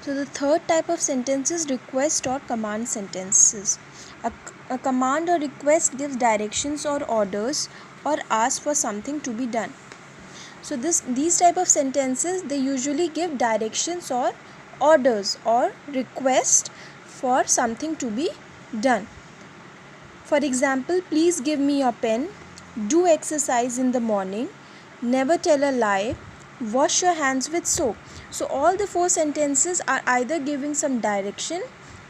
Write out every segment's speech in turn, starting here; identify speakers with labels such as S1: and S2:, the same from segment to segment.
S1: So the third type of sentence is request or command sentences. A command or request gives directions or orders or asks for something to be done. So these type of sentences, they usually give directions or orders or request for something to be done. For example, please give me your pen, do exercise in the morning, never tell a lie, wash your hands with soap. So all the four sentences are either giving some direction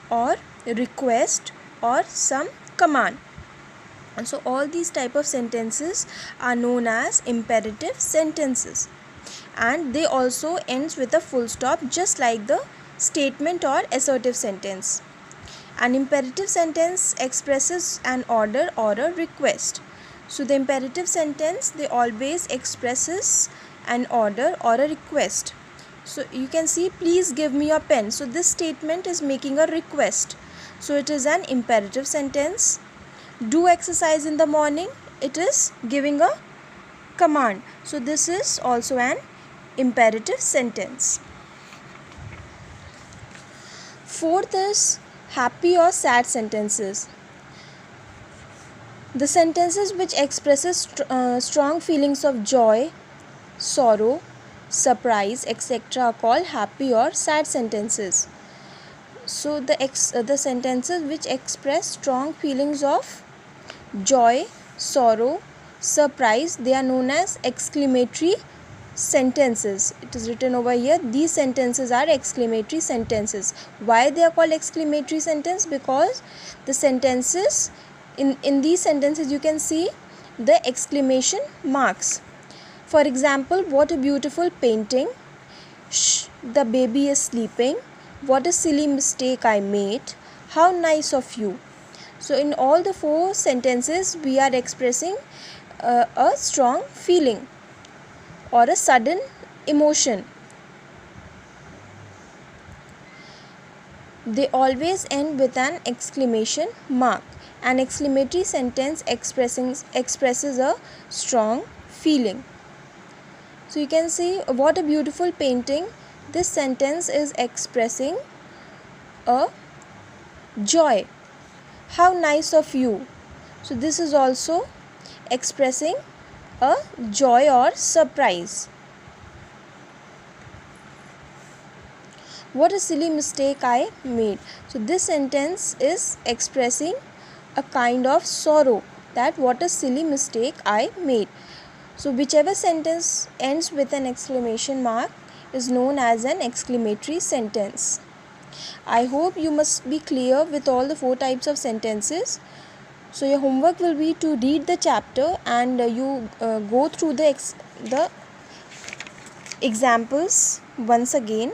S1: or request or some command. And so all these type of sentences are known as imperative sentences, and they also ends with a full stop, just like the statement or assertive sentence. An imperative sentence expresses an order or a request. So the imperative sentence, they always expresses an order or a request. So you can see, please give me your pen. So this statement is making a request. So it is an imperative sentence. Do exercise in the morning, it is giving a command. So this is also an imperative sentence. Fourth is happy or sad sentences. The sentences which expresses strong feelings of joy, sorrow, surprise, etc. are called happy or sad sentences. So the sentences which express strong feelings of joy, sorrow, surprise, they are known as exclamatory sentences. It is written over here, these sentences are exclamatory sentences. Why they are called exclamatory sentence? Because the sentences in these sentences, you can see the exclamation marks. For example, what a beautiful painting, shh, the baby is sleeping, what a silly mistake I made, how nice of you. So in all the four sentences, we are expressing a strong feeling or a sudden emotion. They always end with an exclamation mark. An exclamatory sentence expresses a strong feeling. So you can see, what a beautiful painting. This sentence is expressing a joy. How nice of you. So this is also expressing a joy or surprise. What a silly mistake I made. So this sentence is expressing a kind of sorrow, that what a silly mistake I made. So whichever sentence ends with an exclamation mark is known as an exclamatory sentence. I hope you must be clear with all the four types of sentences. So your homework will be to read the chapter and you go through the examples once again.